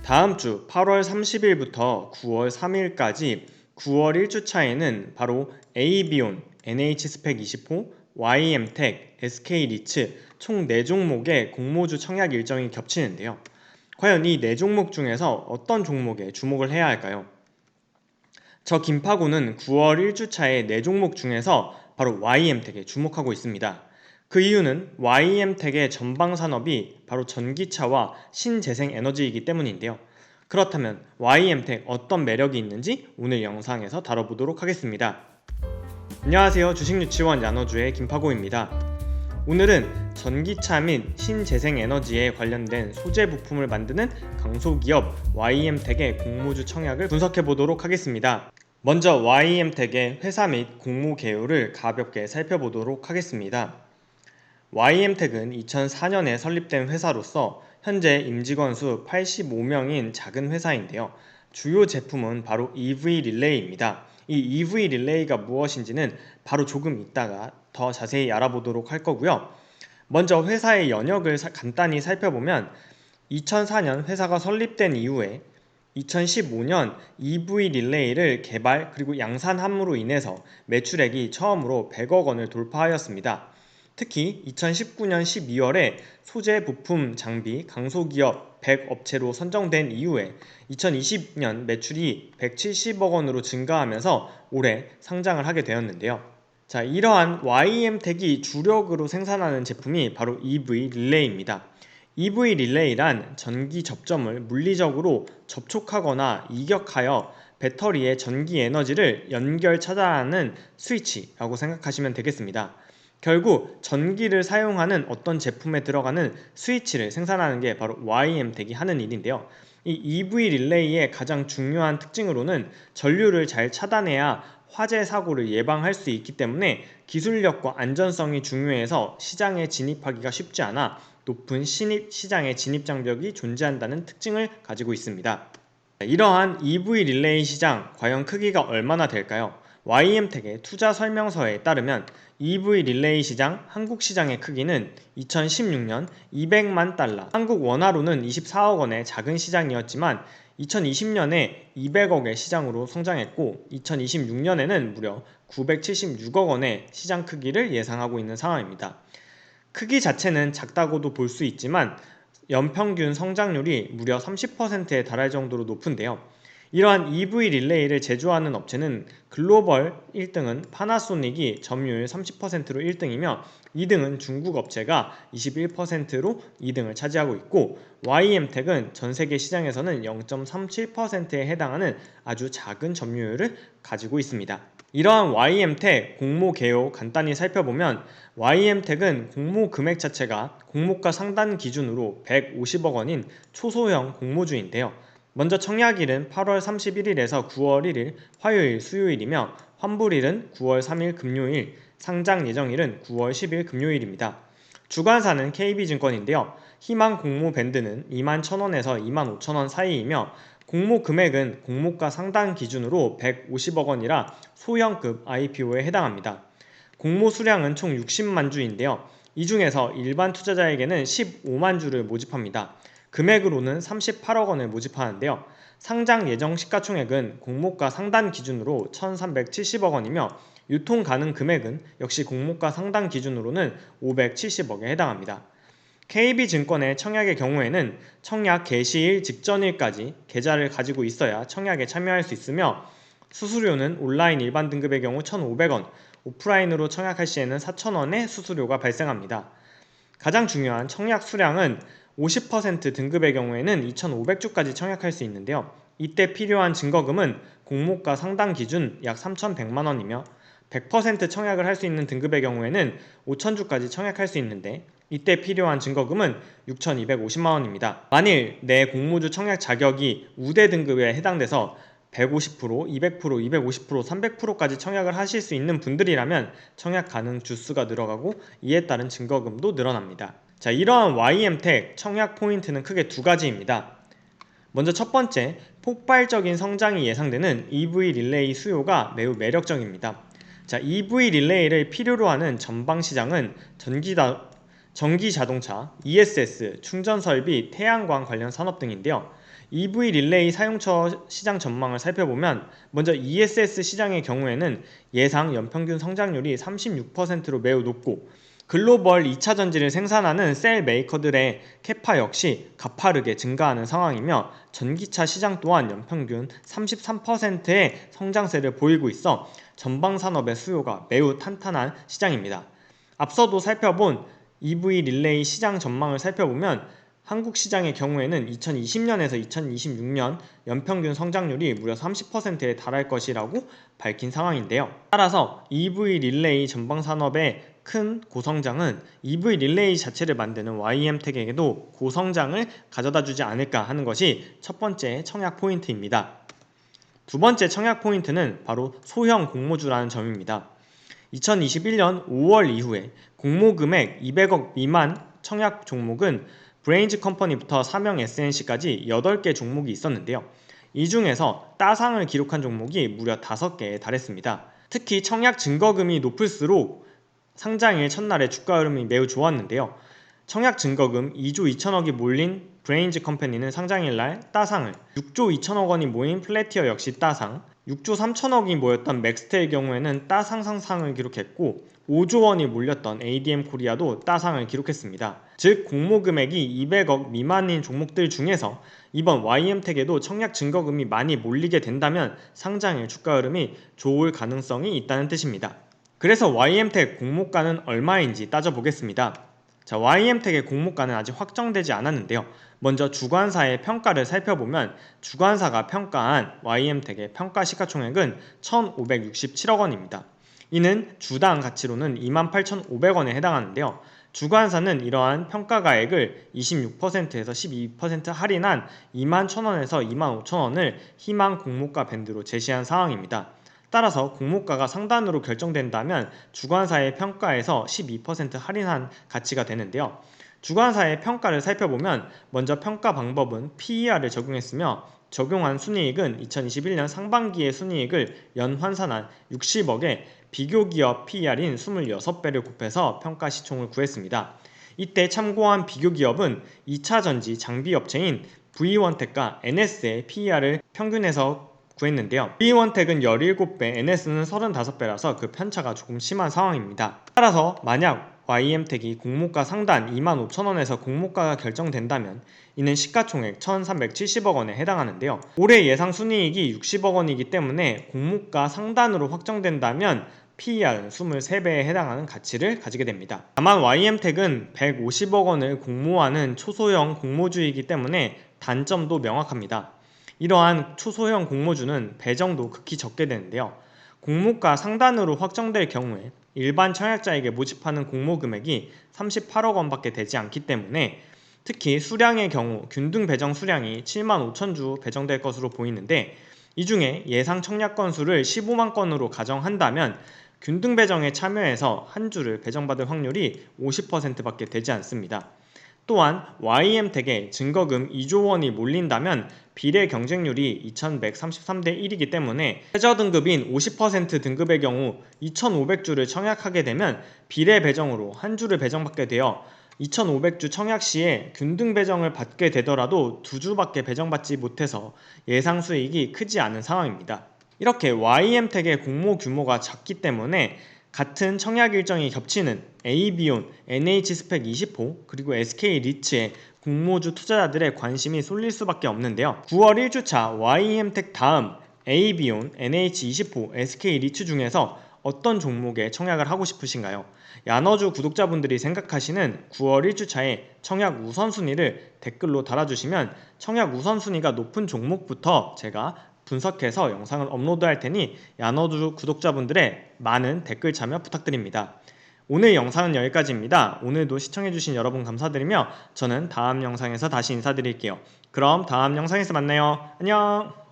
다음 주 8월 30일부터 9월 3일까지 9월 1주차에는 바로 AB온, NH스펙24, YM텍, SK리츠 총 4종목의 공모주 청약 일정이 겹치는데요. 과연 이 4종목 중에서 어떤 종목에 주목을 해야 할까요? 저 김파고는 9월 1주차의 4종목 중에서 바로 YM텍에 주목하고 있습니다. 그 이유는 YM텍의 전방 산업이 바로 전기차와 신재생에너지이기 때문인데요. 그렇다면 YM텍 어떤 매력이 있는지 오늘 영상에서 다뤄보도록 하겠습니다. 안녕하세요. 주식유치원 야너주의 김파고입니다. 오늘은 전기차 및 신재생에너지에 관련된 소재 부품을 만드는 강소기업 YM텍의 공모주 청약을 분석해보도록 하겠습니다. 먼저 YM텍의 회사 및 공모 개요를 가볍게 살펴보도록 하겠습니다. YM텍은 2004년에 설립된 회사로서 현재 임직원 수 85명인 작은 회사인데요. 주요 제품은 바로 EV 릴레이입니다. 이 EV 릴레이가 무엇인지는 바로 조금 있다가 더 자세히 알아보도록 할 거고요. 먼저 회사의 연역을 간단히 살펴보면 2004년 회사가 설립된 이후에 2015년 EV 릴레이를 개발 그리고 양산함으로 인해서 매출액이 처음으로 100억 원을 돌파하였습니다. 특히 2019년 12월에 소재 부품 장비 강소기업 100업체로 선정된 이후에 2020년 매출이 170억 원으로 증가하면서 올해 상장을 하게 되었는데요. 자, 이러한 YM텍이 주력으로 생산하는 제품이 바로 EV 릴레이입니다. EV 릴레이란 전기 접점을 물리적으로 접촉하거나 이격하여 배터리의 전기 에너지를 연결 차단하는 스위치라고 생각하시면 되겠습니다. 결국 전기를 사용하는 어떤 제품에 들어가는 스위치를 생산하는 게 바로 YM텍이 하는 일인데요. 이 EV 릴레이의 가장 중요한 특징으로는 전류를 잘 차단해야 화재 사고를 예방할 수 있기 때문에 기술력과 안전성이 중요해서 시장에 진입하기가 쉽지 않아 높은 시장의 진입 장벽이 존재한다는 특징을 가지고 있습니다. 이러한 EV 릴레이 시장 과연 크기가 얼마나 될까요? YM텍의 투자 설명서에 따르면 EV 릴레이 시장 한국 시장의 크기는 2016년 200만 달러, 한국 원화로는 24억 원의 작은 시장이었지만 2020년에 200억의 시장으로 성장했고 2026년에는 무려 976억 원의 시장 크기를 예상하고 있는 상황입니다. 크기 자체는 작다고도 볼 수 있지만 연평균 성장률이 무려 30%에 달할 정도로 높은데요. 이러한 EV 릴레이를 제조하는 업체는 글로벌 1등은 파나소닉이 점유율 30%로 1등이며 2등은 중국 업체가 21%로 2등을 차지하고 있고 YM텍은 전세계 시장에서는 0.37%에 해당하는 아주 작은 점유율을 가지고 있습니다. 이러한 YM텍 공모 개요 간단히 살펴보면 YM텍은 공모 금액 자체가 공모가 상단 기준으로 150억 원인 초소형 공모주인데요. 먼저 청약일은 8월 31일에서 9월 1일 화요일 수요일이며 환불일은 9월 3일 금요일, 상장 예정일은 9월 10일 금요일입니다. 주관사는 KB증권인데요. 희망 공모 밴드는 21,000원에서 25,000원 사이이며 공모 금액은 공모가 상단 기준으로 150억 원이라 소형급 IPO에 해당합니다. 공모 수량은 총 60만 주인데요. 이 중에서 일반 투자자에게는 15만 주를 모집합니다. 금액으로는 38억 원을 모집하는데요. 상장 예정 시가총액은 공모가 상단 기준으로 1,370억 원이며 유통 가능 금액은 역시 공모가 상단 기준으로는 570억에 해당합니다. KB증권의 청약의 경우에는 청약 개시일 직전일까지 계좌를 가지고 있어야 청약에 참여할 수 있으며 수수료는 온라인 일반 등급의 경우 1,500원, 오프라인으로 청약할 시에는 4,000원의 수수료가 발생합니다. 가장 중요한 청약 수량은 50% 등급의 경우에는 2,500주까지 청약할 수 있는데요. 이때 필요한 증거금은 공모가 상당 기준 약 3,100만원이며 100% 청약을 할 수 있는 등급의 경우에는 5,000주까지 청약할 수 있는데 이때 필요한 증거금은 6,250만원입니다. 만일 내 공모주 청약 자격이 우대 등급에 해당돼서 150%, 200%, 250%, 300%까지 청약을 하실 수 있는 분들이라면 청약 가능 주수가 늘어가고 이에 따른 증거금도 늘어납니다. 자, 이러한 YM텍 청약 포인트는 크게 두 가지입니다. 먼저 첫 번째, 폭발적인 성장이 예상되는 EV 릴레이 수요가 매우 매력적입니다. 자, EV 릴레이를 필요로 하는 전방 시장은 전기 자동차, ESS, 충전 설비, 태양광 관련 산업 등인데요. EV 릴레이 사용처 시장 전망을 살펴보면 먼저 ESS 시장의 경우에는 예상 연평균 성장률이 36%로 매우 높고 글로벌 2차 전지를 생산하는 셀 메이커들의 캐파 역시 가파르게 증가하는 상황이며 전기차 시장 또한 연평균 33%의 성장세를 보이고 있어 전방 산업의 수요가 매우 탄탄한 시장입니다. 앞서도 살펴본 EV 릴레이 시장 전망을 살펴보면 한국 시장의 경우에는 2020년에서 2026년 연평균 성장률이 무려 30%에 달할 것이라고 밝힌 상황인데요. 따라서 EV 릴레이 전방 산업의 큰 고성장은 EV 릴레이 자체를 만드는 YM텍에게도 고성장을 가져다 주지 않을까 하는 것이 첫 번째 청약 포인트입니다. 두 번째 청약 포인트는 바로 소형 공모주라는 점입니다. 2021년 5월 이후에 공모 금액 200억 미만 청약 종목은 브레인즈 컴퍼니부터 삼형 SNC까지 8개 종목이 있었는데요. 이 중에서 따상을 기록한 종목이 무려 5개에 달했습니다. 특히 청약 증거금이 높을수록 상장일 첫날의 주가 흐름이 매우 좋았는데요. 청약 증거금 2조 2천억이 몰린 브레인즈 컴퍼니는 상장일날 따상을, 6조 2천억 원이 모인 플래티어 역시 따상, 6조 3천억이 모였던 맥스텔의 경우에는 따상 상상을 기록했고 5조 원이 몰렸던 ADM 코리아도 따상을 기록했습니다. 즉 공모 금액이 200억 미만인 종목들 중에서 이번 YM텍에도 청약 증거금이 많이 몰리게 된다면 상장일 주가 흐름이 좋을 가능성이 있다는 뜻입니다. 그래서 YM텍 공모가는 얼마인지 따져보겠습니다. 자, YM텍의 공모가는 아직 확정되지 않았는데요. 먼저 주관사의 평가를 살펴보면 주관사가 평가한 YM텍의 평가 시가총액은 1,567억 원입니다. 이는 주당 가치로는 28,500원에 해당하는데요. 주관사는 이러한 평가가액을 26%에서 12% 할인한 21,000원에서 25,000원을 희망 공모가 밴드로 제시한 상황입니다. 따라서 공모가가 상단으로 결정된다면 주관사의 평가에서 12% 할인한 가치가 되는데요. 주관사의 평가를 살펴보면 먼저 평가 방법은 PER을 적용했으며 적용한 순이익은 2021년 상반기의 순이익을 연환산한 60억에 비교기업 PER인 26배를 곱해서 평가시총을 구했습니다. 이때 참고한 비교기업은 2차 전지 장비업체인 V원텍과 NS의 PER을 평균해서 구했는데요. V원텍은 17배, NS는 35배라서 그 편차가 조금 심한 상황입니다. 따라서 만약 YM텍이 공모가 상단 25,000원에서 공모가가 결정된다면 이는 시가총액 1,370억 원에 해당하는데요. 올해 예상 순이익이 60억 원이기 때문에 공모가 상단으로 확정된다면 PER은 23배에 해당하는 가치를 가지게 됩니다. 다만 YM텍은 150억 원을 공모하는 초소형 공모주이기 때문에 단점도 명확합니다. 이러한 초소형 공모주는 배정도 극히 적게 되는데요. 공모가 상단으로 확정될 경우에 일반 청약자에게 모집하는 공모 금액이 38억 원밖에 되지 않기 때문에 특히 수량의 경우 균등 배정 수량이 7만 5천 주 배정될 것으로 보이는데 이 중에 예상 청약 건수를 15만 건으로 가정한다면 균등 배정에 참여해서 한 주를 배정받을 확률이 50%밖에 되지 않습니다. 또한 YM텍에 증거금 2조 원이 몰린다면 비례 경쟁률이 2133대 1이기 때문에 최저 등급인 50% 등급의 경우 2500주를 청약하게 되면 비례 배정으로 한 주를 배정받게 되어 2500주 청약 시에 균등 배정을 받게 되더라도 2주밖에 배정받지 못해서 예상 수익이 크지 않은 상황입니다. 이렇게 YM텍의 공모 규모가 작기 때문에 같은 청약 일정이 겹치는 AB온, NH스펙 20호, 그리고 SK리츠의 공모주 투자자들의 관심이 쏠릴 수밖에 없는데요. 9월 1주차 YM텍 다음 AB온, NH20호, SK리츠 중에서 어떤 종목에 청약을 하고 싶으신가요? 야너주 구독자분들이 생각하시는 9월 1주차의 청약 우선순위를 댓글로 달아주시면 청약 우선순위가 높은 종목부터 제가 분석해서 영상을 업로드할 테니 야너주 구독자분들의 많은 댓글 참여 부탁드립니다. 오늘 영상은 여기까지입니다. 오늘도 시청해주신 여러분 감사드리며 저는 다음 영상에서 다시 인사드릴게요. 그럼 다음 영상에서 만나요. 안녕.